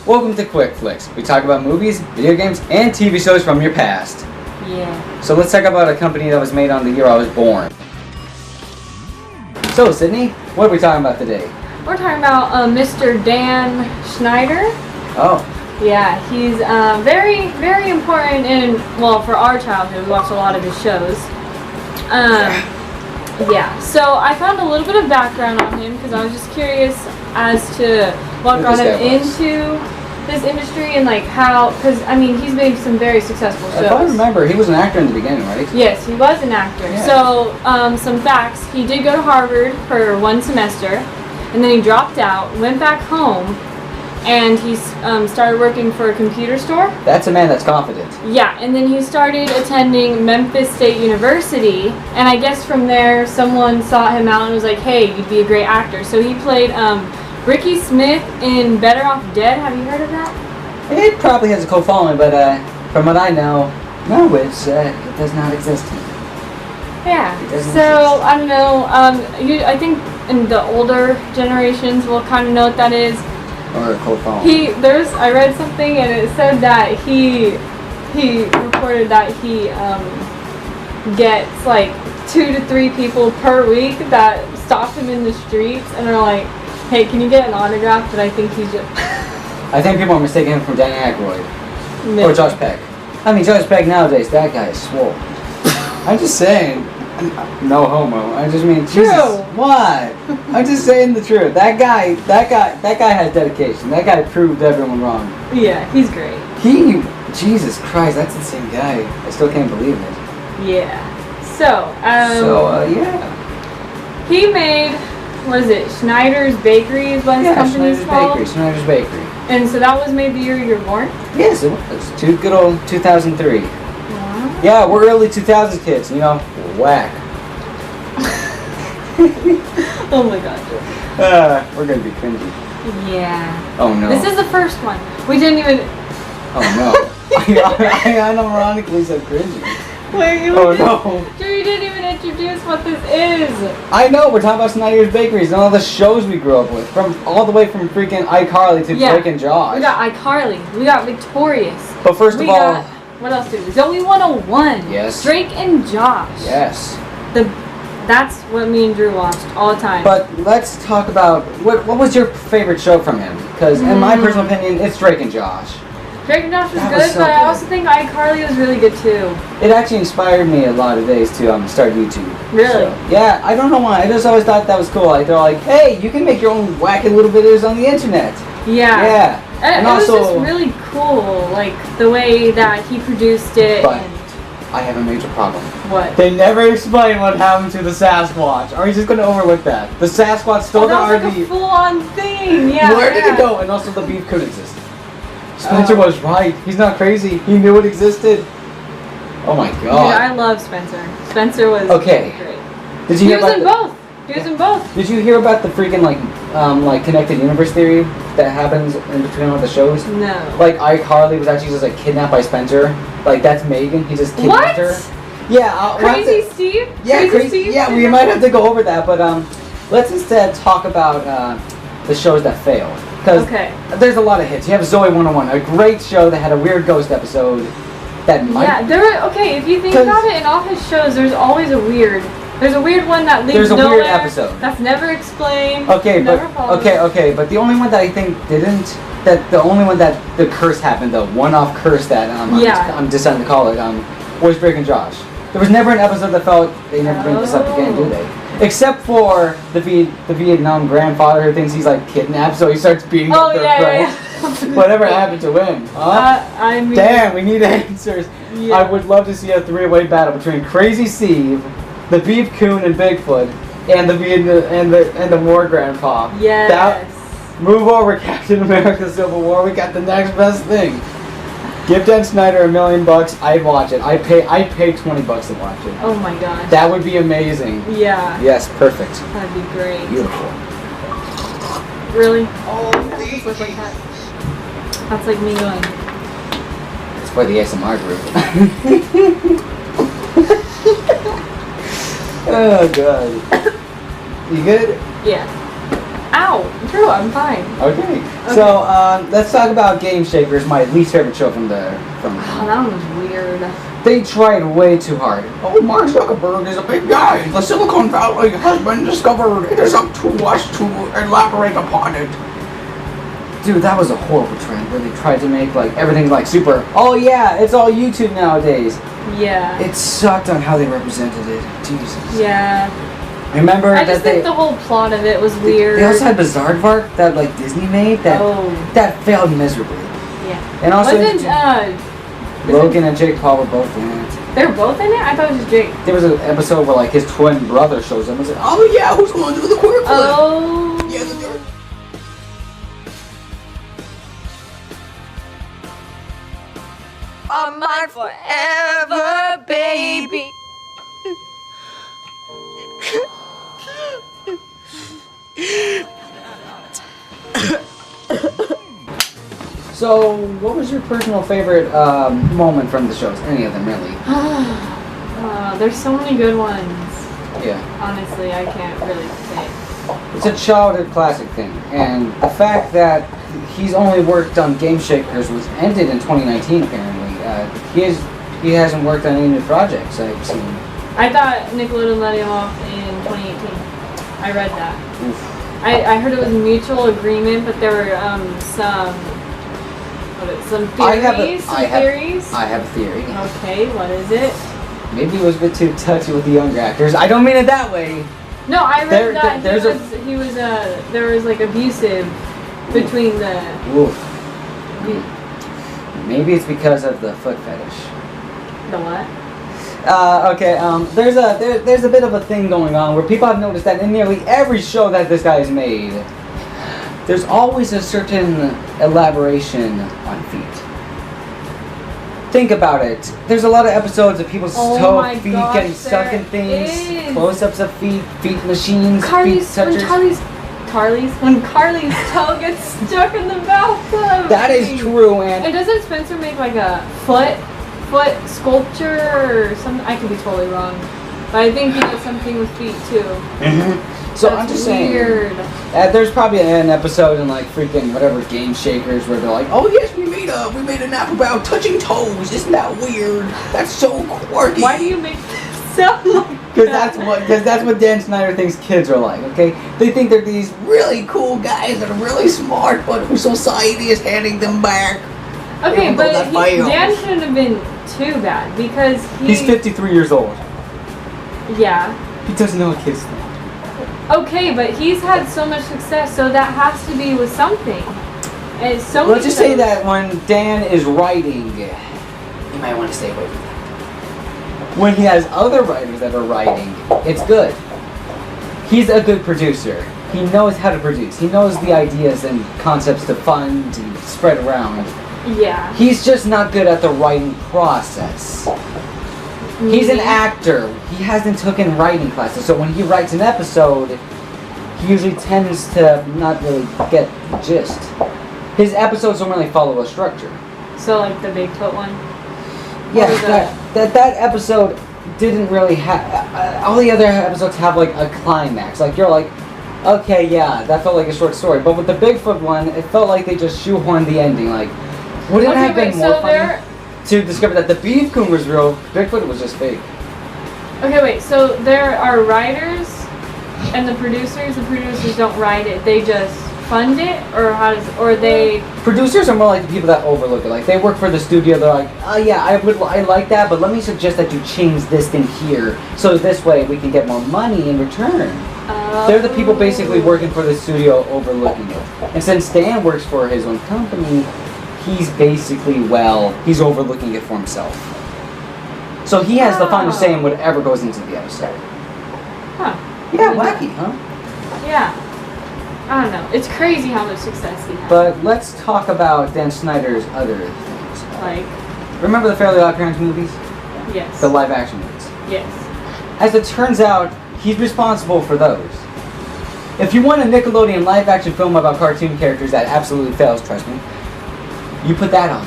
Welcome to Quick Flicks. We talk about movies, video games, and TV shows from your past. Yeah. So let's talk about a company that was made on the year I was born. So, Sydney, what are we talking about today? We're talking about Mr. Dan Schnider. Oh. Yeah, he's very, very important in, well, for our childhood. We watched a lot of his shows. Yeah, so I found a little bit of background on him because I was just curious as to what got him into this industry and like how, because I mean he's made some very successful shows. If I remember, he was an actor in the beginning, right? Yes, he was an actor. Yeah. So some facts: he did go to Harvard for 1 semester, and then he dropped out, went back home, and he started working for a computer store. That's a man that's confident. Yeah, and then he started attending Memphis State University, and I guess from there someone sought him out and was like, hey, you'd be a great actor. So he played Ricky Smith in Better Off Dead. Have you heard of that? It probably has a cult following, but from what I know, no, it does not exist. Yeah, so I don't know, I think in the older generations will kind of know what that is. Or a cult following. I read something and it said that he reported that he gets like 2 to 3 people per week that stop him in the streets and are like, hey, can you get an autograph? But I think he's just... I think people are mistaking him for Danny Aykroyd. Maybe. Or Josh Peck. I mean, Josh Peck nowadays, that guy is swole. I'm just saying, no homo. I just mean, True. Jesus, why? I'm just saying the truth. That guy has dedication. That guy proved everyone wrong. Yeah, he's great. Jesus Christ, that's the same guy. I still can't believe it. Yeah. So, yeah. He made, what is it, Schnider's Bakery is what his company's called? Schneider's Bakery. And so that was made the year you were born? Yes, it was. Good old 2003. Wow. Yeah, we're early 2000s kids, you know, whack. Oh my god. We're gonna be cringy. Yeah. Oh no. This is the first one. We didn't even... Oh no. I unironically said cringy. Wait, oh no. Dude, you didn't even introduce what this is. I know, we're talking about Snyder's Bakeries and all the shows we grew up with. All the way from freaking iCarly to Drake and Josh. We got iCarly. We got Victorious. But first of all... What else did we? Zoe 101. Yes. Drake and Josh. Yes. That's what me and Drew watched all the time. But let's talk about... What was your favorite show from him? Because in my personal opinion, it's Drake and Josh. Drake and Josh was good, but I also think iCarly was really good too. It actually inspired me a lot of days to start YouTube. Really? So, yeah, I don't know why. I just always thought that was cool. Like they're like, hey, you can make your own wacky little videos on the internet. Yeah. Yeah. And it also, was just really cool, like the way that he produced it. But I have a major problem. What? They never explain what happened to the Sasquatch. Are you just going to overlook that? The Sasquatch stole the RV. That was like a full-on thing. Yeah. Where did it go? And also the beef could exist. Spencer was right. He's not crazy. He knew it existed. Oh my god. Dude, I love Spencer. Spencer was great. Did you hear about both. He was in both. Did you hear about the freaking like connected universe theory that happens in between all the shows? No. Like iCarly was actually just like kidnapped by Spencer. Like that's Megan. He just kidnapped her. Yeah. Crazy Steve. Yeah, crazy Steve. Yeah, we might have to go over that, but let's instead talk about the shows that failed. Because there's a lot of hits. You have Zoe 101, a great show that had a weird ghost episode that might... Yeah, there were... Okay, if you think about it, in all his shows, there's always a weird... There's a weird one that leads nowhere. There's a weird episode. That's never explained. Okay, but the only one that I think didn't... The only one that the curse happened, the one-off curse that I'm deciding to call it, was Drake and Josh. There was never an episode that felt they never bring this up again, do they? Except for the Vietnam grandfather who thinks he's like kidnapped, so he starts beating up their friends. Whatever happened to him? Huh? I mean, damn, we need answers. Yeah. I would love to see a 3-way battle between Crazy Steve, the Beef Coon and Bigfoot, and the War Grandpa. Yes. Move over, Captain America: Civil War. We got the next best thing. Give Dan Schnider $1 million, I'd watch it. I'd pay $20 to watch it. Oh my gosh. That would be amazing. Yeah. Yes, perfect. That'd be great. Beautiful. Really? Oh, Look like that. That's like me going. It's for the ASMR group. Oh god. You good? Yeah. Ow! Drew, I'm fine. Okay. So let's talk about Game Shakers, my least favorite show from the. Oh, that one was weird. They tried way too hard. Oh, Mark Zuckerberg is a big guy. The Silicon Valley has been discovered. It is up to us to elaborate upon it. Dude, that was a horrible trend where they tried to make like everything like super. Oh yeah, it's all YouTube nowadays. Yeah. It sucked on how they represented it. Jesus. Yeah. Remember I just think the whole plot of it was weird. They also had Bizarrevark that like Disney made that failed miserably. Yeah. And also Logan and Jake Paul were both in it. They were both in it? I thought it was just Jake. There was an episode where like his twin brother shows up and says, "Oh yeah, who's going to do the queer flip?" Oh. Yeah, I'm mine forever, baby. So, what was your personal favorite moment from the shows? Any of them, really? There's so many good ones. Yeah. Honestly, I can't really say. It's a childhood classic thing, and the fact that he's only worked on Game Shakers was ended in 2019, apparently. He hasn't worked on any new projects I've seen. I thought Nickelodeon let him off in 2018. I read that. Oof. I heard it was a mutual agreement, but there were some theories. I have a theory. Okay, what is it? Maybe he was a bit too touchy with the younger actors. I don't mean it that way. No, I read that there was like abusive between the. Oof. Maybe it's because of the foot fetish. The what? Okay. There's a bit of a thing going on where people have noticed that in nearly every show that this guy has made, there's always a certain elaboration on feet. Think about it. There's a lot of episodes of people's feet getting stuck in things, close-ups of feet machines, feet touchers. When Carly's toe gets stuck in the bathtub. That is true, and doesn't Spencer make like a foot sculpture or something? I could be totally wrong, but I think he does something with feet too. Mm-hmm. So that's I'm just weird. saying, there's probably an episode in like freaking whatever Game Shakers where they're like, "Oh yes, we made an app about touching toes. Isn't that weird? That's so quirky." Why do you make this sound like Because that's what Dan Schnider thinks kids are like, okay? They think they're these really cool guys that are really smart, but who society is handing them back. Okay, but Dan shouldn't have been too bad because he's 53 years old. Yeah. He doesn't know what kids think. Okay, but he's had so much success, so that has to be with something. And so let's just say that when Dan is writing, you might want to stay away from that. When he has other writers that are writing, it's good. He's a good producer. He knows how to produce. He knows the ideas and concepts to fund and spread around. Yeah. He's just not good at the writing process. He's an actor. He hasn't taken writing classes, so when he writes an episode, he usually tends to not really get the gist. His episodes don't really follow a structure. So like the Bigfoot one? Yeah, that episode didn't really have... all the other episodes have like a climax. Like you're like, okay, yeah, that felt like a short story. But with the Bigfoot one, it felt like they just shoehorned the ending. Like, wouldn't it have been more funny to discover that the beef coon was real, Bigfoot was just fake? Okay, wait, so there are writers and the producers don't write it, they just fund it, or they... Producers are more like the people that overlook it. Like, they work for the studio, they're like, oh yeah, I like that, but let me suggest that you change this thing here, so this way we can get more money in return. They're the people basically working for the studio overlooking it. And since Dan works for his own company, he's basically, he's overlooking it for himself. So he has the final say in whatever goes into the episode. Huh. Yeah, wacky, huh? Yeah. I don't know. It's crazy how much success he has. But let's talk about Dan Snyder's other things. Like? Remember the Fairly Odd Parents movies? Yes. The live action movies? Yes. As it turns out, he's responsible for those. If you want a Nickelodeon live action film about cartoon characters that absolutely fails, trust me, you put that on.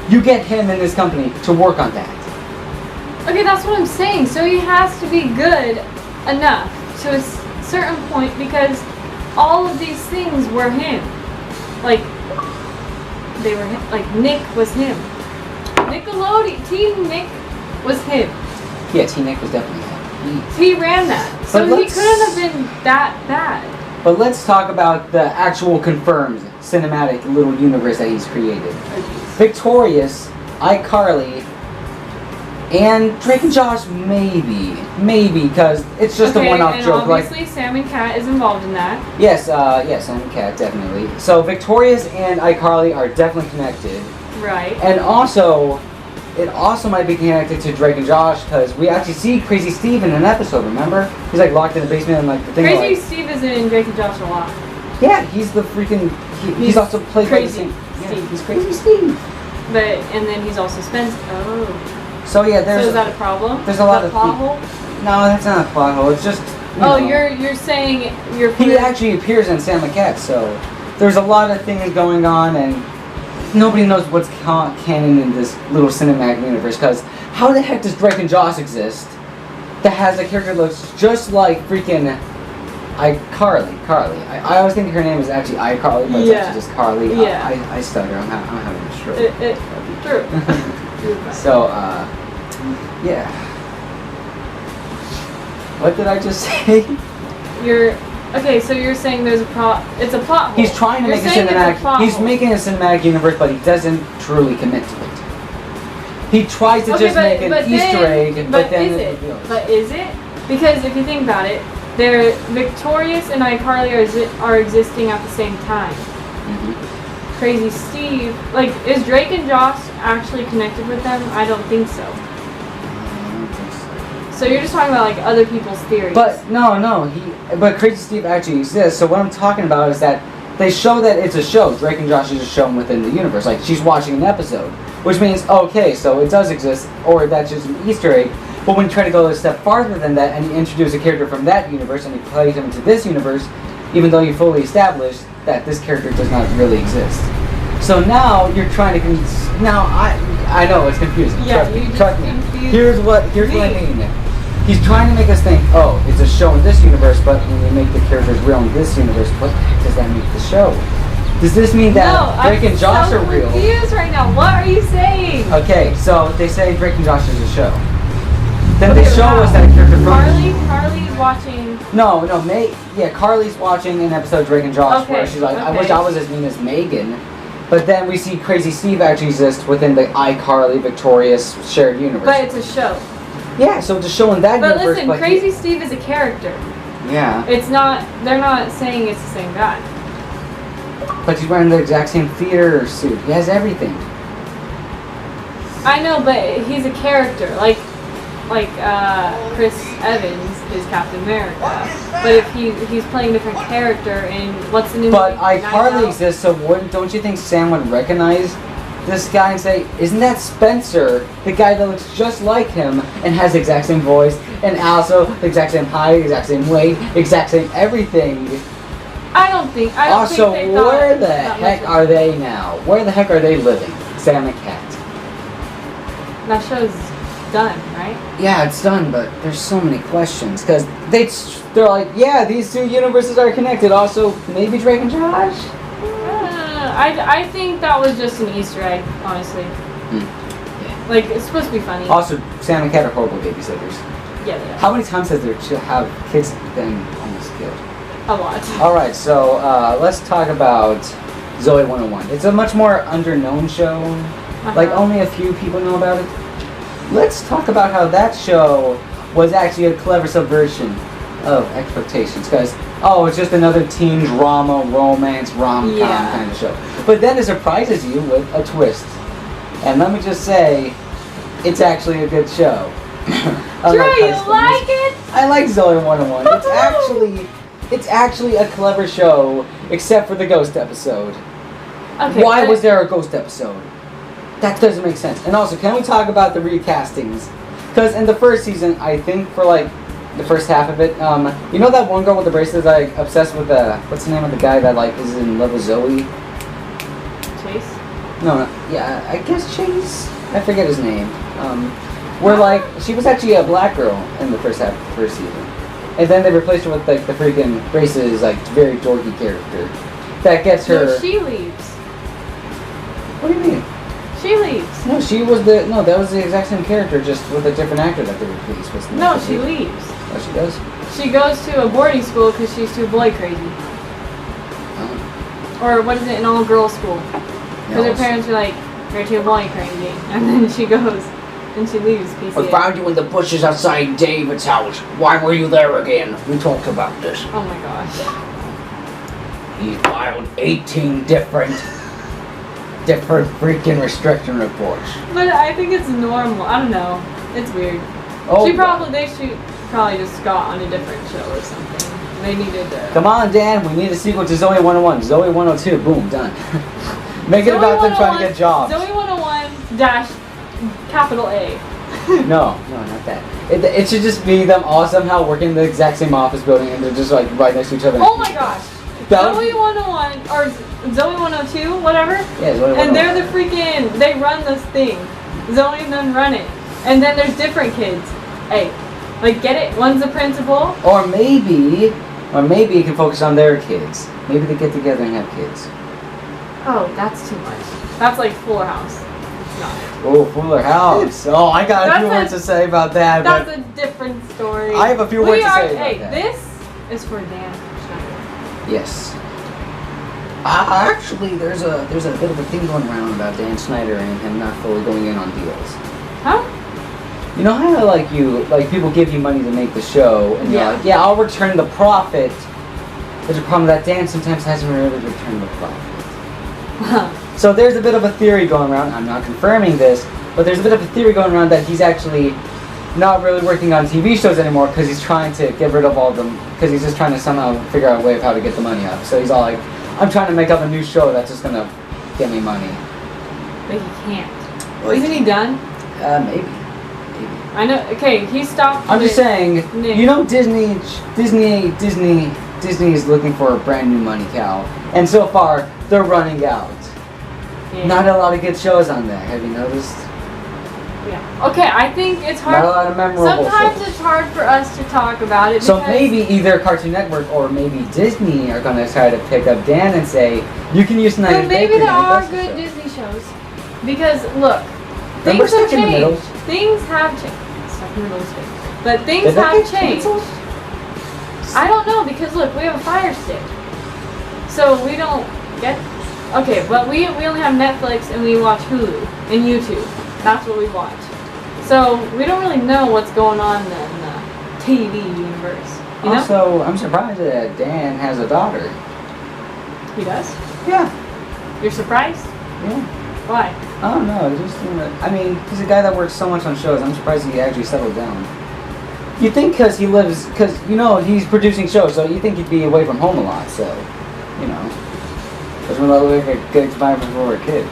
You get him and his company to work on that. Okay, that's what I'm saying. So he has to be good enough to a certain point, because all of these things were him. Like, they were him. Like, Nick was him. Nickelodeon, Teen Nick was him. Yeah, Teen Nick was definitely him. He ran that. So he couldn't have been that bad. But let's talk about the actual confirmed cinematic little universe that he's created. Victorious, iCarly, and Drake and Josh, maybe, because it's just a one-off and joke. Obviously, Sam and Cat is involved in that. Yes, Sam and Cat, definitely. So Victorious and iCarly are definitely connected. Right. And also, it also might be connected to Drake and Josh because we actually see Crazy Steve in an episode. Remember? He's like locked in the basement and like the thing. Crazy Steve is in Drake and Josh a lot. Yeah, he's the freaking. He's also played by the Crazy same. Steve. Yeah, he's Crazy Steve. And then he's also Spencer. Oh. So yeah, there's. So is that a problem? There's a lot of plot hole. No, that's not a plot hole. It's just. You're saying you're. He actually appears in Sam and Cat, so there's a lot of things going on, and nobody knows what's canon in this little cinematic universe. Because how the heck does Drake and Josh exist? That has a character that looks just like freaking iCarly. I always think her name is actually iCarly, but it's actually just Carly. Yeah. I stutter. I'm having a stroke. True. So, yeah. What did I just say? So you're saying there's it's a plot hole. He's trying to make a cinematic. He's making a cinematic universe, but he doesn't truly commit to it. He tries to just make an Easter egg, but then it reveals. But is it? Because if you think about it, they're Victorious and iCarly are existing at the same time. Mm-hmm. Crazy Steve, like, is Drake and Josh actually connected with them? I don't think so. So you're just talking about like other people's theories. But no, but Crazy Steve actually exists. So what I'm talking about is that they show that it's a show. Drake and Josh is just shown within the universe. Like she's watching an episode, which means okay, so it does exist, or that's just an Easter egg. But when you try to go a step farther than that, and you introduce a character from that universe and you place him into this universe, even though you fully established that this character does not really exist. So now you're trying to now I know it's confusing. Yeah, trust me. Here's what I mean. He's trying to make us think, oh, it's a show in this universe, but when we make the characters real in this universe, what the heck does that make the show? Does this mean that Drake and Josh are real? I'm confused right now. What are you saying? Okay, so they say Drake and Josh is a show. Then they show us that character from Carly's watching. Carly's watching an episode of Drake and Josh where she's like, I wish I was as mean as Megan. But then we see Crazy Steve actually exist within the iCarly Victorious shared universe. But it's a show. Yeah, so it's a show in that universe. But listen, Crazy Steve is a character. Yeah. It's not. They're not saying it's the same guy. But he's wearing the exact same theater suit. He has everything. I know, but he's a character. Like Chris Evans is Captain America. But if he's playing a different character in what's the new movie? But iCarly exists, so don't you think Sam would recognize this guy and say, isn't that Spencer, the guy that looks just like him and has the exact same voice and also the exact same height, exact same weight, exact same everything? I don't think they where the heck are they now? Where the heck are they living? Sam and Cat. That show's done, right? Yeah, it's done, but there's so many questions because they're like, yeah, these two universes are connected. Also, maybe Drake and Josh. I think that was just an Easter egg, honestly. Yeah. Like, it's supposed to be funny. Also, Sam and Cat are horrible babysitters. Yeah, they are. How many times has their kids been almost killed? A lot. Alright, so let's talk about Zoe 101. It's a much more under-known show. Like, only a few people know about it. Let's talk about how that show was actually a clever subversion of expectations. Because, it's just another teen drama, romance, rom-com kind of show. But then it surprises you with a twist. And let me just say, it's actually a good show. Drew, you like it? I like Zoe 101. It's actually a clever show, except for the ghost episode. Okay, Why was there a ghost episode? That doesn't make sense. And also, can we talk about the recastings? Because in the first season, I think for like the first half of it, you know that one girl with the bracelet that's like obsessed with what's the name of the guy that like is in love with Zoe? Chase? No, yeah, I guess Chase. I forget his name. Where like she was actually a black girl in the first half of the first season. And then they replaced her with like the freaking racist, like very dorky character. That gets her. No, she leaves. What do you mean? She leaves. No, she was the. No, that was the exact same character, just with a different actor that they replaced. No, she leaves. Oh, she does. She goes to a boarding school because she's too boy crazy. Oh. Or what is it, an all-girls school? Because her parents are like, you're too boy crazy. And then she goes and she leaves PCA. I found you in the bushes outside David's house. Why were you there again? We talked about this. Oh my gosh. He filed 18 different freaking restriction reports. But I think it's normal. I don't know. It's weird. Oh, They probably just got on a different show or something. They needed to. Come on, Dan. We need a sequel to Zoe 101. Zoe 102. Boom. Done. Make it about them trying to get jobs. Zoe 101 dash capital A. No, not that. It should just be them all somehow working in the exact same office building and they're just like right next to each other. Oh my gosh. Zoe 101 or Zoe 102, whatever. Yeah, Zoe 101. And they're the freaking. They run this thing. Zoe and them run it. And then there's different kids. Hey, like get it? One's the principal. Or maybe you can focus on their kids. Maybe they get together and have kids. Oh, that's too much. That's like Fuller House. It's not. Oh, Fuller House. Oh, I got a few words to say about that. That's a different story. I have a few words to say about that. This is for Dan Schnider. Yes. Actually, there's a bit of a thing going around about Dan Schnider and him not fully going in on deals. Huh? You know how like people give you money to make the show and you're like, yeah, I'll return the profit. There's a problem that Dan sometimes hasn't really returned the profit. So there's a bit of a theory going around. I'm not confirming this, but there's a bit of a theory going around that he's actually not really working on TV shows anymore because he's trying to get rid of all of them because he's just trying to somehow figure out a way of how to get the money up. So he's all like, I'm trying to make up a new show that's just gonna get me money. But he can't. Well, isn't he done? Maybe. I know. Okay, he stopped. I'm just saying. Nick. You know, Disney is looking for a brand new money cow, and so far they're running out. Yeah. Not a lot of good shows on there. Have you noticed? Yeah. Okay, I think it's hard. Not a lot of memorable Sometimes shows. it's hard for us to talk about it. So maybe either Cartoon Network or maybe Disney are going to try to pick up Dan and say, you can use Schnider's But maybe Bakery there to make are us a good show." Disney shows. Because look, Remember things have Stuck in the Middle? changed. Things have changed. Stuck in the Middle is good. But things Did that have get changed. canceled? I don't know because look, we have a Fire Stick. So we don't get. Okay, but we only have Netflix and we watch Hulu and YouTube. That's what we watch. So we don't really know what's going on in the TV universe. You know? Also, I'm surprised that Dan has a daughter. He does? Yeah. You're surprised? Yeah. Why? I don't know. I mean, he's a guy that works so much on shows. I'm surprised he actually settled down. You think because he's producing shows, so you think he'd be away from home a lot. So, doesn't look like a good environment for a kid.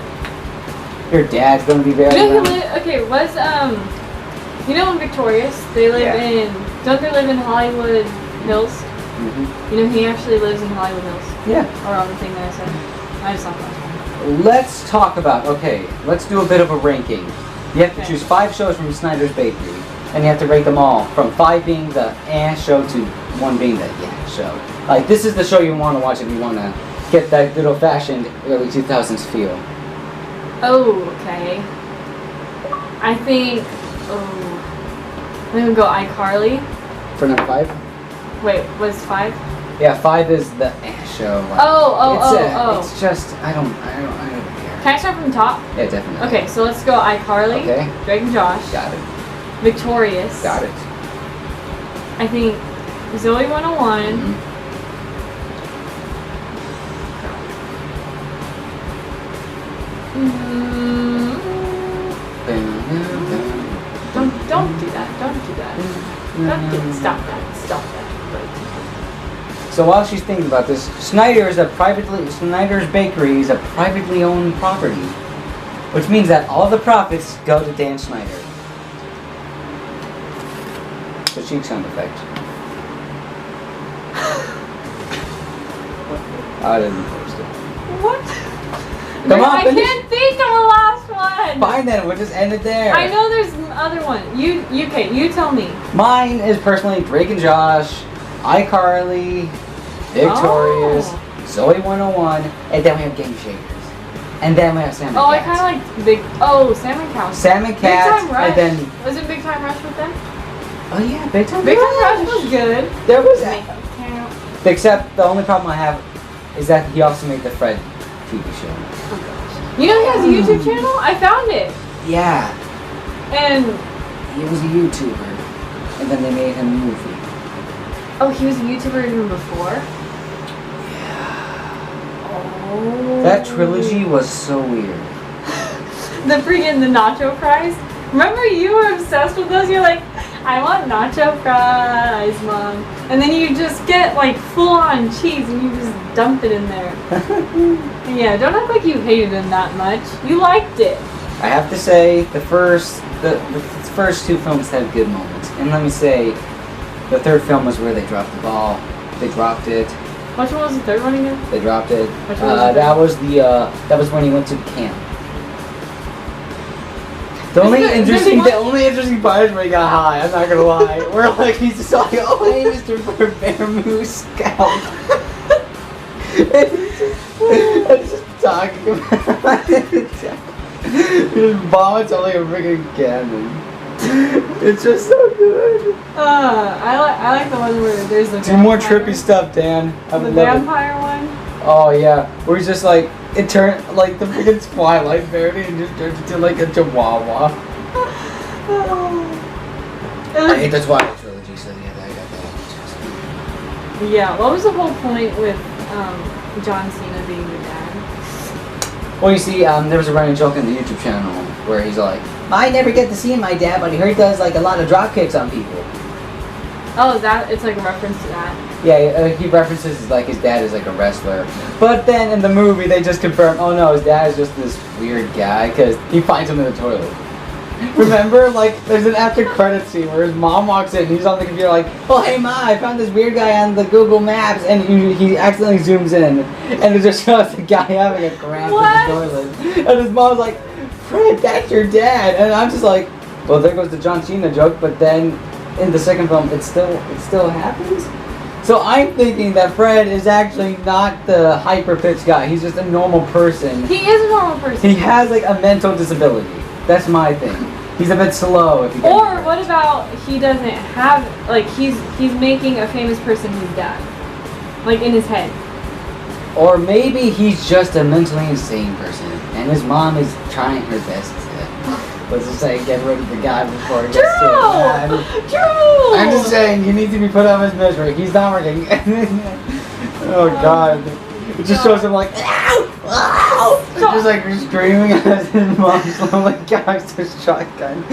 Your dad's gonna be very. Was in Victorious, they live in. Don't they live in Hollywood Hills? Mm-hmm. He actually lives in Hollywood Hills. Yeah. Or on the thing that I said. I just thought that was funny. Let's talk about. Okay, let's do a bit of a ranking. You have to choose 5 shows from Schnider's Bakery, and you have to rate them all from 5 being the show to 1 being the show. Like this is the show you want to watch if you want to get that good old-fashioned early 2000s feel. Oh, okay. I think. I'm gonna go iCarly. For number 5? Wait, was 5? Yeah, 5 is the show. Like, It's just I don't care. Can I start from the top? Yeah, definitely. Okay, so let's go iCarly. Okay. Drake and Josh. Got it. Victorious. Got it. I think Zoe 101. Mm-hmm. Don't do that. Don't do that. Stop that. Stop that. So while she's thinking about this, Schnider's Bakery is a privately owned property, which means that all the profits go to Dan Schnider. The cheek sound effect. I didn't post it. What? Come on, I finish. can't think of the last one. Fine then, we'll just end it there. I know there's other one. You tell me. Mine is personally Drake and Josh, iCarly, Victorious, Zoe 101, and then we have Game Shakers. And then we have Sam and I Cats. kind of like Sam and Cats. Sam and Cats, Big Time Rush. and then... Was it Big Time Rush with them? Oh yeah, Big Time Big Time Rush was good. There was... Count. Except the only problem I have is that he also made the Fred TV show. Oh gosh. You know he has a YouTube channel? I found it. Yeah. And... He was a YouTuber. And then they made him a movie. Oh, he was a YouTuber even before? Oh. That trilogy was so weird. The nacho fries. Remember you were obsessed with those? You're like, I want nacho fries, Mom. And then you just get like full-on cheese and you just dump it in there. Yeah, don't act like you hated him that much. You liked it. I have to say, the first two films had good moments. And let me say, the third film was where they dropped the ball. They dropped it. Which one was the third one again? They dropped it. Which one was that was when he went to camp. The only interesting part is when he got high. I'm not gonna lie. We're like, he's just like, oh hey, Mr. Bear Moose Scout. and he's just talking about it. His vomits are like a freaking cannon. It's just so good. I like the one where there's the Do more trippy stuff, Dan. I the would love vampire one. Oh yeah, where he's just like, it turned like the freaking Twilight parody and just turns into like a chihuahua. I hate the Twilight trilogy, so yeah, I got that. Yeah, what was the whole point with John Cena being your dad? Well, you see, there was a running joke in the YouTube channel where he's like, I never get to see my dad, but I heard he does like a lot of drop kicks on people. Oh, it's like a reference to that. Yeah, he references like his dad is like a wrestler. But then in the movie, they just confirm, oh no, his dad is just this weird guy because he finds him in the toilet. Remember, like, there's an after credit scene where his mom walks in and he's on the computer like, oh hey Ma, I found this weird guy on the Google Maps, and he accidentally zooms in and it just shows the guy having a cramp in the toilet. And his mom's like, Fred, that's your dad. And I'm just like, well, there goes the John Cena joke, but then in the second film, it still happens. So I'm thinking that Fred is actually not the hyper-pitched guy. He's just a normal person. He is a normal person. He has like a mental disability. That's my thing. He's a bit slow. If you or what about he doesn't have, like, he's making a famous person his dad, like in his head. Or maybe he's just a mentally insane person, and his mom is trying her best to, let's just say, get rid of the guy before it gets too bad. True! I'm just saying, he needs to be put out of his misery. He's not working. Oh God. It just shows him like, ow! Ow! Just like screaming as his mom slowly guys the shotgun.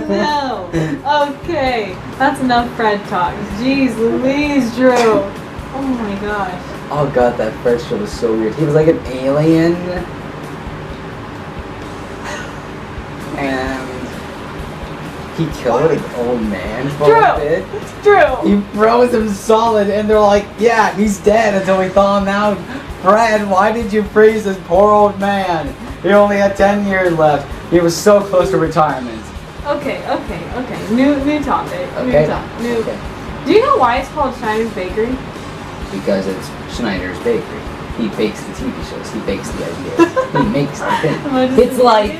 No. Okay. That's enough Fred talk. Jeez Louise, Drew. Oh my gosh. Oh God, that first show was so weird. He was like an alien. And he killed an old man for a bit. Drew! He froze him solid and they're like, yeah, he's dead until we thaw him out. Fred, why did you freeze this poor old man? He only had 10 years left. He was so close to retirement. Okay. New topic. Okay. Okay. Do you know why it's called Schnider's Bakery? Because it's Schnider's Bakery. He bakes the TV shows. He bakes the ideas. He makes the thing.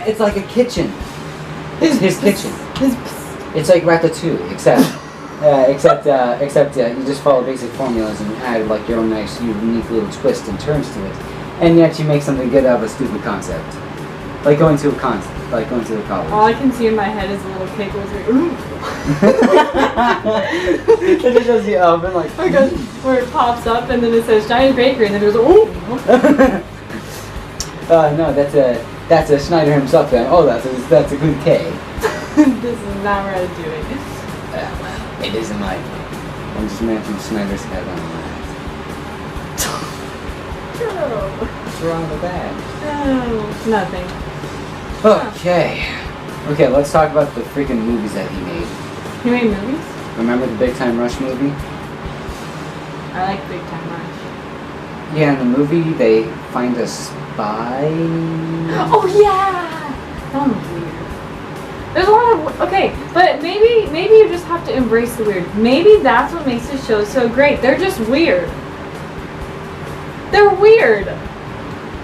It's like a kitchen. It's his kitchen. It's like Ratatouille, except you just follow basic formulas and add like your own nice, unique little twist and turns to it, and yet you make something good out of a stupid concept, like going to a college. All I can see in my head is a little kid goes like, ooh. And it does the oven like where it pops up and then it says Giant Bakery and then it goes ooh. No, that's a Schnider himself then. Oh, that's a good K. This is not where I do it. Well, it is in my. I'm just imagining Schnider's head on that. What's wrong with that? Oh, nothing. Okay, let's talk about the freaking movies that he made. He made movies? Remember the Big Time Rush movie? I like Big Time Rush. Yeah, in the movie they find a spy. Oh yeah! That one was weird. There's a lot of but maybe you just have to embrace the weird. Maybe that's what makes this show so great. They're just weird. They're weird.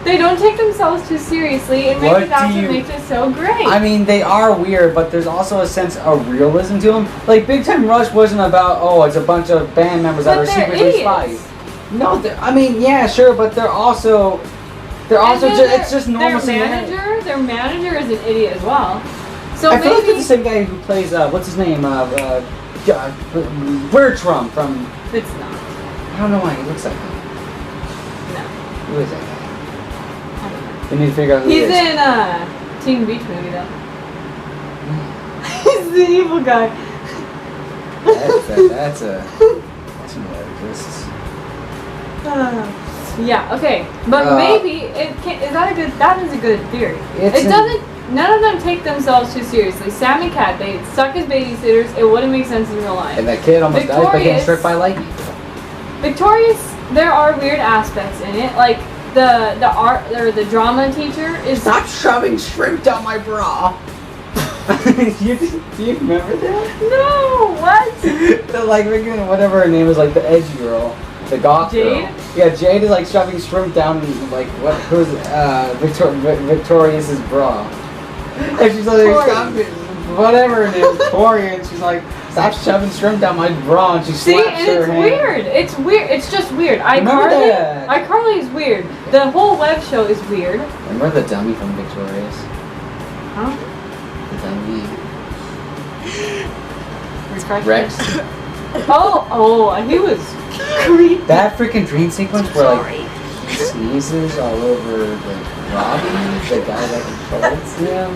They don't take themselves too seriously, and maybe that's what makes it so great. I mean, they are weird, but there's also a sense of realism to them. Like, Big Time Rush wasn't about, it's a bunch of band members that are secretly spies. No, I mean, yeah, sure, but they're also it's just normal. Their manager is an idiot as well. So I feel like it's the same guy who plays, what's his name, Bertram from... It's not. I don't know why he looks like him. No. Who is that guy? We need to figure out who he is. He's in Teen Beach Movie though. He's the evil guy. That's an exists. Yeah. Okay. But maybe it can. That is a good theory. None of them take themselves too seriously. Sam and Cat, they suck as babysitters. It wouldn't make sense in real life. And that kid almost dies by getting struck by lightning. Victorious, there are weird aspects in it, like. The art or the drama teacher is. Stop shoving shrimp down my bra. Do you remember that? No, what? Like whatever her name is, like the edgy girl, the goth Jade? girl. Yeah, Jade is like shoving shrimp down like who's Victorious's bra. And she's like, stop it, whatever her name is, Tori, and she's like, stop shoving shrimp down my bra, and she slaps her hand. Weird. It's weird. It's just weird. iCarly is weird. The whole web show is weird. Remember the dummy from Victorious? Huh? The dummy. Rex. Oh, he was creepy. That freaking dream sequence where like he sneezes all over Robbie, the guy that controls him.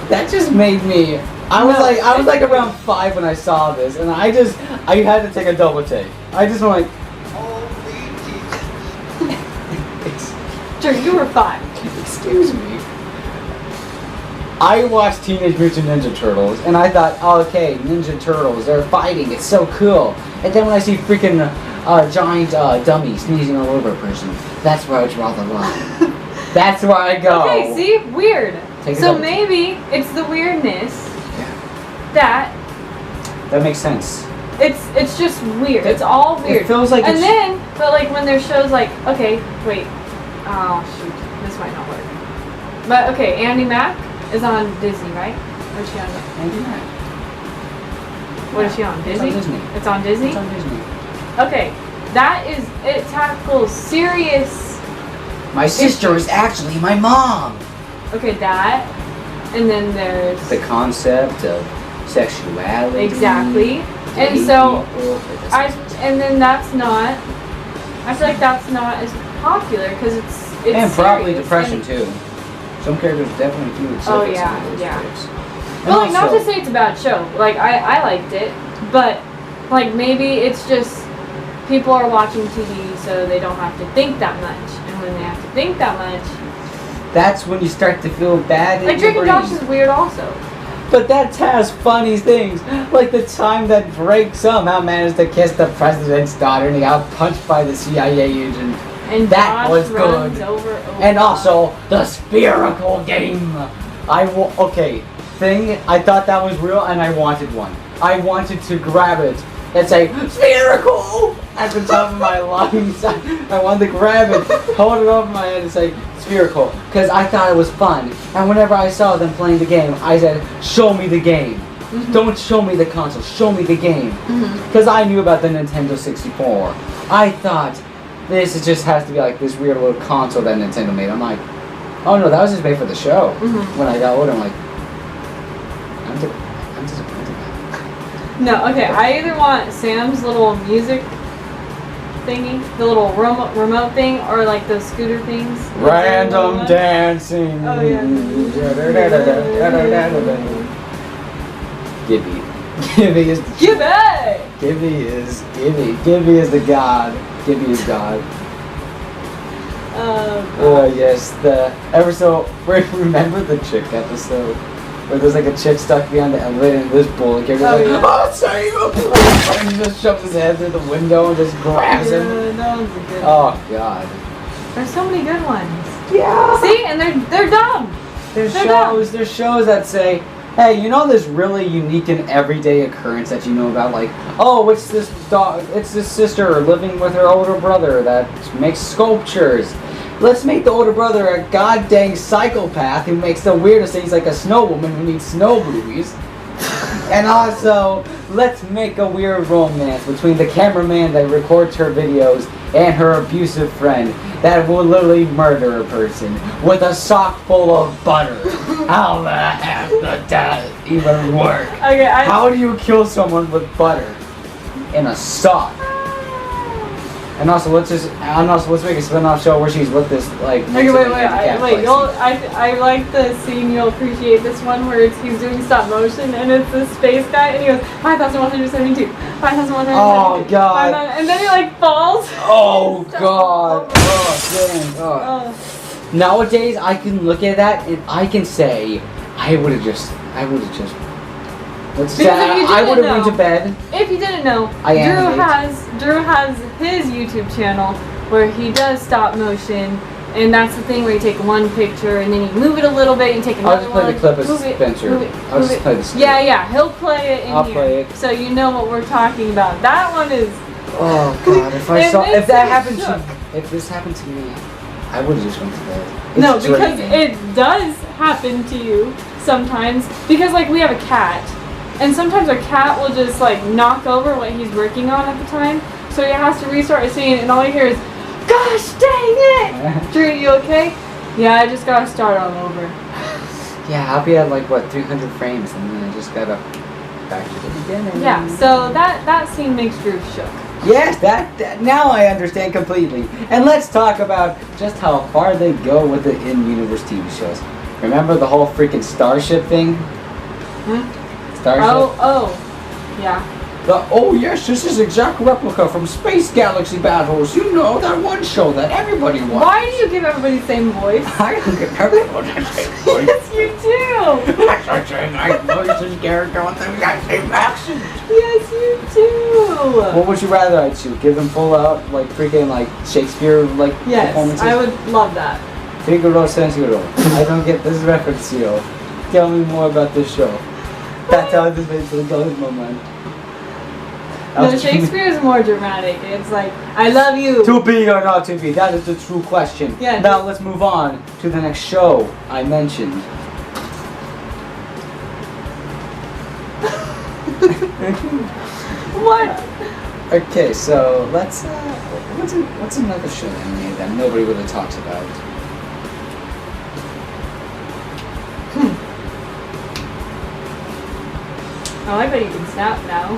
That just made me. I was like around 5 when I saw this, and I had to take a double take. I just went like, Sure, you were 5. Excuse me. I watched Teenage Mutant Ninja Turtles, and I thought, okay, Ninja Turtles, they're fighting, it's so cool. And then when I see freaking giant dummy sneezing all over a person, that's where I draw the line. That's where I go. Okay, see? Weird. So maybe it's the weirdness that makes sense. It's just weird. It's all weird. It feels like but like when there's shows like, okay, wait. Oh shoot, this might not work. But okay, Andy Mack is on Disney, right? Where's she on? Andy Mack. What is she on? Disney? It's on Disney. It's on Disney? Okay. It tackles serious. My sister is actually my mom. Okay, that. And then there's the concept of sexuality. Exactly. And so and then that's not. I feel like that's not as popular because it's and probably serious depression too. Some characters definitely do exhibit some of those traits. Well, like, not to say it's a bad show. Like I liked it, but like maybe it's just people are watching TV so they don't have to think that much, and when they have to think that much, that's when you start to feel bad. Like Drake and Josh is weird also. But that has funny things, like the time that Drake somehow managed to kiss the president's daughter and he got punched by the CIA agent. And that Josh was good. Over. And also the spherical game. I thought that was real, and I wanted one. I wanted to grab it and say spherical at the top of my lungs. I wanted to grab it, hold it over my head, and say spherical, because I thought it was fun. And whenever I saw them playing the game, I said, "Show me the game. Mm-hmm. Don't show me the console. Show me the game." Because I knew about the Nintendo 64. I thought this just has to be like this weird little console that Nintendo made. I'm like, oh no, that was just made for the show. When I got older, I'm like, I'm disappointed. No, okay, I either want Sam's little music thingy, the little remote thing, or like those scooter things. Random dancing. Oh yeah. Gibby. Gibby is the god. Gibby is God. Oh yes, remember the chick episode where there's like a chick stuck behind the elevator and this bull character's save him! And he just shoves his head through the window and just grabs him. That was a good one. Oh god. There's so many good ones. Yeah. See, and they're dumb. There's They're dumb. there's shows that say, hey, you know this really unique and everyday occurrence that you know about, like, oh, it's this sister living with her older brother that makes sculptures. Let's make the older brother a goddamn psychopath who makes the weirdest things, like a snow woman who needs snow boobies. And also, let's make a weird romance between the cameraman that records her videos and her abusive friend that will literally murder a person with a sock full of butter. How the heck does that even work? Okay, How do you kill someone with butter in a sock? And also, let's make a spin-off show where she's with this, like, Okay, I like the scene. You'll appreciate this one where he's doing stop motion and it's this space guy and he goes 5,172, 5,172. Oh God! And then he like falls. Oh God! Oh dang! Oh. Nowadays, I can look at that and I can say, I would have just. I would have went to bed. If you didn't know, Drew has his YouTube channel where he does stop motion, and that's the thing where you take one picture and then you move it a little bit and take another one. I'll just play the clip of Spencer. I'll just play the clip. Yeah, he'll play it in I'll here. play it. So you know what we're talking about. That one is. Oh God! If this happened to me, I would have just went to bed. No, because it does happen to you sometimes. Because like we have a cat. And sometimes our cat will just like knock over what he's working on at the time. So he has to restart the scene and all you hear is, gosh dang it! Drew, you okay? Yeah, I just gotta start all over. Yeah, I'll be at like, what, 300 frames and then I just gotta back to the beginning. Yeah, so that scene makes Drew shook. Yes, that now I understand completely. And let's talk about just how far they go with the in-universe TV shows. Remember the whole freaking Starship thing? Starship? Oh, yeah. Oh yes, this is exact replica from Space Galaxy Battles. You know, that one show that everybody watched. Why do you give everybody the same voice? I don't give everyone the same voice. Yes, you do. I'm not saying I voice this character with the exact same accent. Yes, you do. What would you rather I do? Give them full out, like, freaking, like, Shakespeare, like, performances? Yes, I would love that. Figaro Sensiero. I don't get this reference, yo. Tell me more about this show. That's how this basically goes in my mind. No, Shakespeare is more dramatic. It's like, I love you. To be or not to be, that is the true question. Yeah. Now let's move on to the next show I mentioned. What? Okay, so let's, what's another show that I made that nobody really talks about? I like that you can snap now.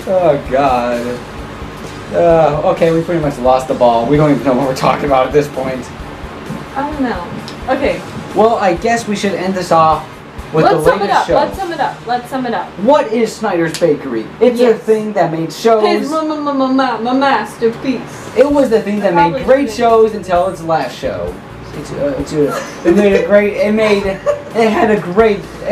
Oh God. Okay, we pretty much lost the ball. We don't even know what we're talking about at this point. I don't know. Okay. Well, I guess we should end this off with the latest show. Let's sum it up. What is Schnider's Bakery? It's a thing that made shows. His masterpiece. It was the thing that made great shows until its last show. It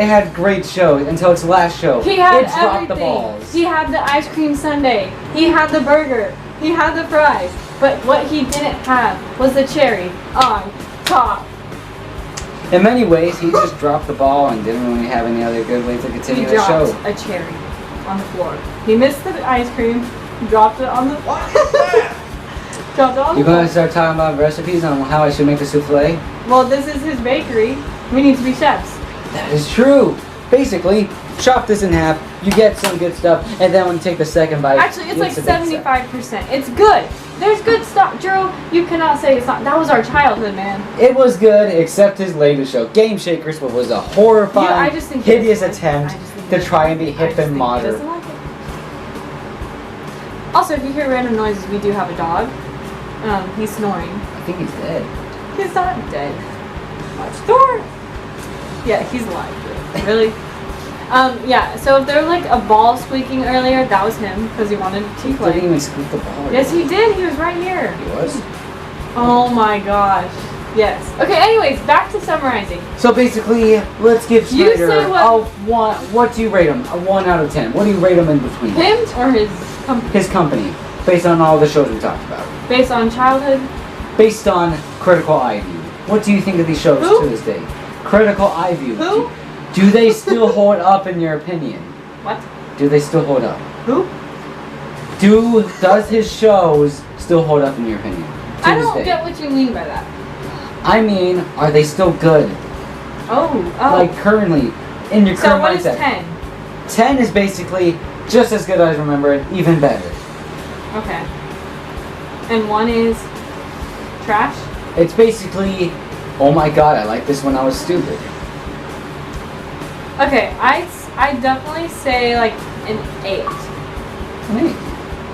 had great shows until its last show. He had dropped everything. The balls. He had the ice cream sundae. He had the burger. He had the fries. But what he didn't have was the cherry on top. In many ways, he just dropped the ball and didn't really have any other good way to continue the show. He dropped a cherry on the floor. He missed the ice cream. Dropped it on the floor. You're going to start talking about recipes on how I should make a souffle? Well, this is his bakery. We need to be chefs. That is true. Basically, chop this in half, you get some good stuff, and then when you take the second bite... Actually, it's like 75%. It's good. There's good stuff. Drew, you cannot say it's not. That was our childhood, man. It was good, except his latest show, Game Shakers, which was a horrifying, hideous attempt to try and be hip and modern. Like also, if you hear random noises, we do have a dog. He's snoring. I think he's dead. He's not dead. Watch the door. Yeah, he's alive. Really? Yeah, so if there was like a ball squeaking earlier, that was him because he wanted to play. He didn't even squeak the ball. Yes, he did. He was right here. He was? Oh my gosh. Yes. Okay, anyways, back to summarizing. So basically, let's give You Schnider say what- what do you rate him? A 1 out of 10. What do you rate him in between? Him or his company? His company, based on all the shows we talked about. Based on childhood? Based on Critical Eye View. What do you think of these shows Who? to this day? Critical Eye View. Who? Do they still hold up in your opinion? What? Do they still hold up? Who? Does his shows still hold up in your opinion? To I this don't day? get what you mean by that. I mean, are they still good? Oh. Like currently, in your So current what is mindset? 10? 10 is basically just as good as I remember it, even better. Okay. And 1 is trash? It's basically, oh my god, I liked this when I was stupid. Okay, I definitely say like an 8. Hey,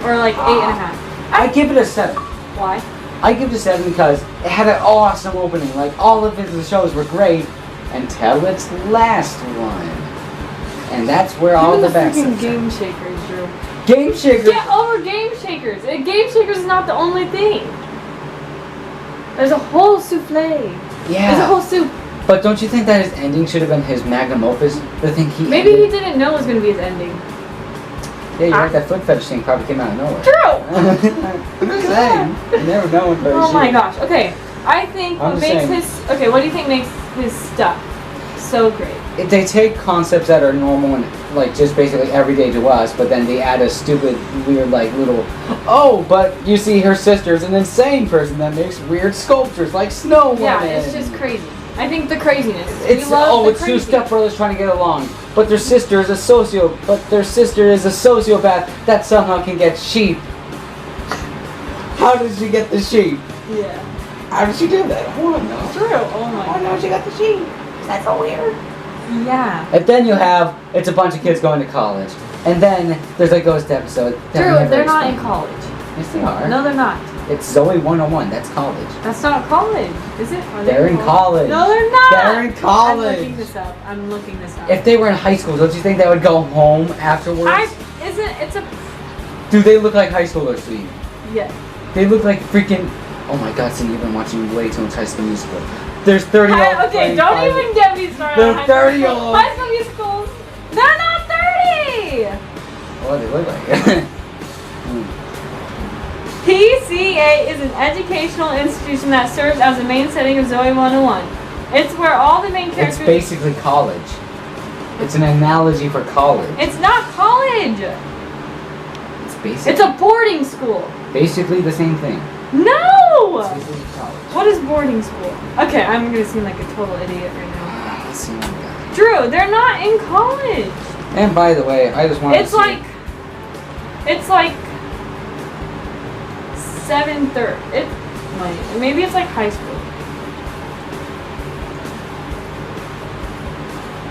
Or like 8.5. I give it a 7. Why? I give it a 7 because it had an awesome opening. Like, all of the shows were great until its last one. And that's where all Even the the best freaking Game Shakers, Drew. Game Shakers. Get over Game Shakers. Game Shakers is not the only thing. There's a whole souffle. Yeah. There's a whole soup. But don't you think that his ending should have been his magnum opus? The thing he Maybe ended? he didn't know it was going to be his ending. Yeah, you're right, that foot fetish thing probably came out of nowhere. True! I'm just saying. You never know when Oh my gosh. Okay. I think I'm what just makes saying. his... Okay, what do you think makes his stuff so great? If they take concepts that are normal and like just basically everyday to us, but then they add a stupid, weird, like little, oh, but you see her sister's an insane person that makes weird sculptures like Snow Woman. Yeah, it's just crazy. I think the craziness. It's we love the it's two crazy. stepbrothers trying to get along, but their sister is a sociopath that somehow can get sheep. How did she get the sheep? Yeah. How did she do that? I want to know. True. Oh my I know she got the sheep. That's so weird. Yeah. And then you have, it's a bunch of kids going to college. And then there's a ghost episode. that True, never they're not in explained. college. Yes, they are. No, they're not. It's Zoe 101. That's college. That's not college, is it? Are they They're in college. No, they're not. They're in college. I'm looking this up. If they were in high school, don't you think they would go home afterwards? It's a... Do they look like high schoolers to you? Yeah. They look like freaking... Oh my god, Cindy, you've been watching way too much High School Musical. There's 30-year-olds Okay, don't even get me started They're on High School 30-year-olds. High School Musicals. They're not 30! What do they look like? PCA is an educational institution that serves as the main setting of Zoe 101. It's where all the main It's characters... basically college. It's an analogy for college. It's not college! It's basically... It's a boarding school. basically the same thing. No! It's basically college. What is boarding school? Okay, I'm gonna seem like a total idiot right now. Let's see what we got. Drew, they're not in college. And by the way, I just wanted It's to like 7:30. Maybe it's like high school.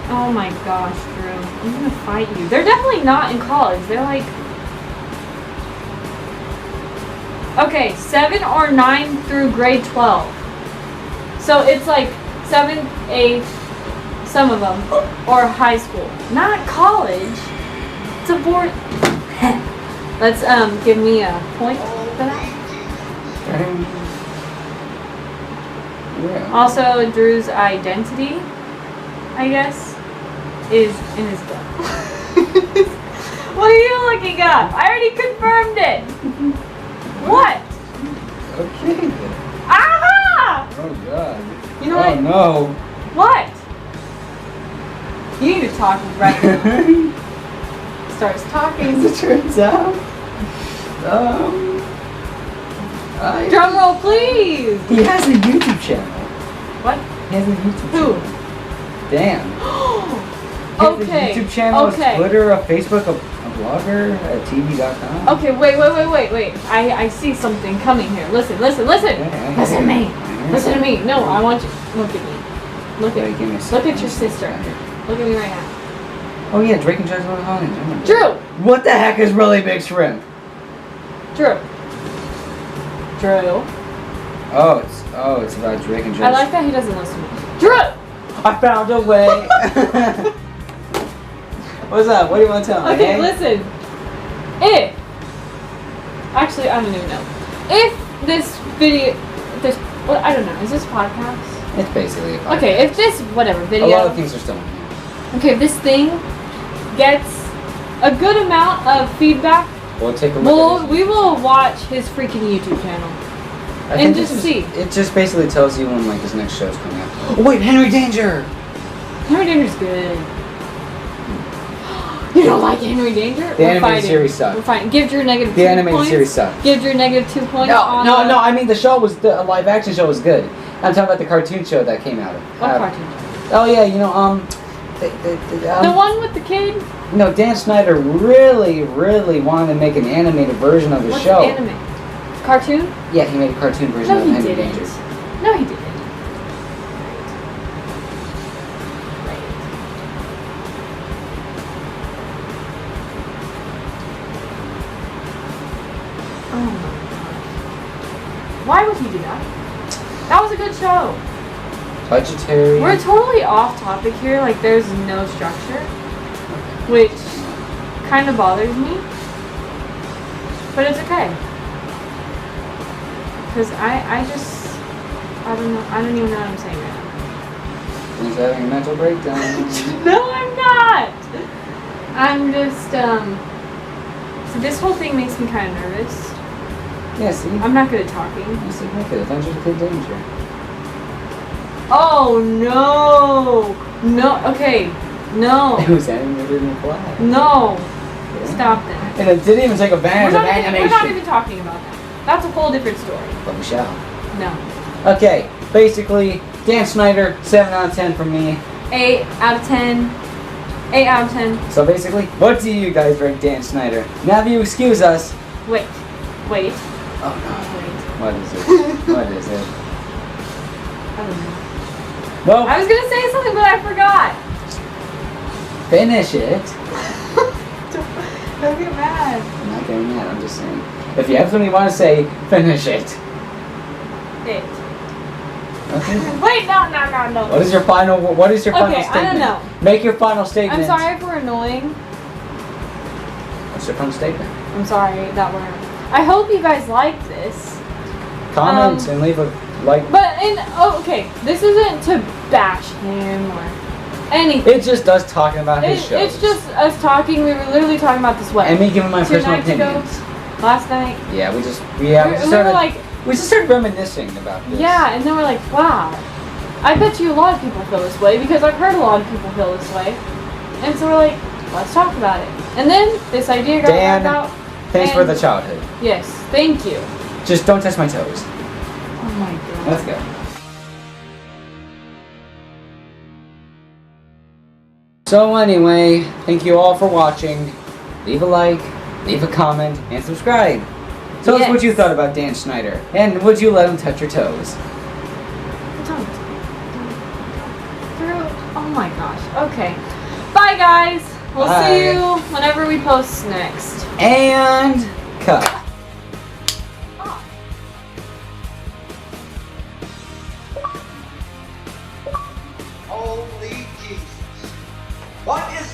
Oh my gosh, Drew. I'm gonna fight you. They're definitely not in college. They're like... Okay, 7 or 9 through grade 12. So it's like 7, 8, some of them, or high school. Not college. It's a board... Let's give me a point for that. Yeah. Also, Drew's identity, I guess, is in his butt. What are you looking up? I already confirmed it. What? Okay. Aha! Oh god. You know Oh what? no. What? You need to talk right now. Starts talking. As it turns out, Drum roll, please. he has a YouTube channel. What? He has a YouTube Who? channel. Damn. He has Okay. a YouTube channel, Okay. a Twitter, a Facebook, a blogger, a TV.com. Okay, wait. I see something coming here. Listen. Listen to me. Listen to me. No, I want you. Look at me. Look Wait, at give me a Look second. at your sister. Look at me right now. Oh yeah, Drake and Josh Little Holland. Drew! What the heck is Really Big Shrimp? Drew. Oh, it's about Drake and Josh. I like that he doesn't listen to me. Drew! I found a way. What's up? What do you want to tell me? Okay, eh? listen. Actually, I don't even know. If this Well, I don't know. Is this podcast? It's basically a podcast. Okay, if this whatever video. A lot of things are still in here. Okay, if this thing gets a good amount of feedback, We'll take a look at we will watch his freaking YouTube channel I and think just see. It just basically tells you when like his next show's coming out. Oh wait, Henry Danger! Henry Danger's good. You don't like Henry Danger? The animated series sucked. We're fighting. Give Drew negative 2 The animated points. series sucked. Give Drew negative 2 points. No, I mean the show was, the live action show was good. I'm talking about the cartoon show that came out. What cartoon? Oh yeah, you know, The one with the kid? No, Dan Schnider really wanted to make an animated version of the What's show. anime? Cartoon? Yeah, he made a cartoon version No, of he Henry didn't. Danger. No, he didn't. Oh my gosh. Why would he do that? That was a good show. Budgetary. We're totally off topic here, like there's no structure, which kind of bothers me, but it's okay. Because I don't know, I don't even know what I'm saying right now. He's having a mental breakdown. No, I'm not! I'm just, so this whole thing makes me kind of nervous. Yeah, see? I'm not good at talking. You said make it Adventures of Kid Danger. Oh no! No, okay, no. It was animated in black. No! Yeah. Stop that. And it didn't even take advantage of animation. We're not even talking about that. That's a whole different story. But we shall. No. Okay, basically, Dan Schnider, 7 out of 10 from me. 8 out of 10. 8 out of 10. So basically, what do you guys rate Dan Schnider? Now that you excuse us. Wait. Oh no. Wait. What is it? What is it? I don't know. Well, I was gonna say something, but I forgot. finish it. Don't get mad. I'm not getting mad, I'm just saying. If you have something you want to say, finish it. 8. Okay. Wait, no. What is your final statement? I don't know. Make your final statement. I'm sorry if we're annoying. What's your final statement? I'm sorry that we're... I hope you guys like this. Comment and leave a like. Okay, this isn't to bash him or anything. It's just us talking about his show. It's just us talking. We were literally talking about this And me giving my 2 personal nights ago? opinions. Last night? Yeah, we just started reminiscing about this. Yeah, and then we're like, wow. I bet you a lot of people feel this way because I've heard a lot of people feel this way. And so we're like, let's talk about it. And then this idea got Dan, out. thanks for the childhood. Yes, thank you. Just don't touch my toes. Oh my god. Let's go. So anyway, thank you all for watching. Leave a like, leave a comment, and subscribe. Tell us what you thought about Dan Schnider, and would you let him touch your toes? Don't. Oh my gosh. Okay. Bye guys. We'll see you whenever we post next. And cut. Holy Jesus. What is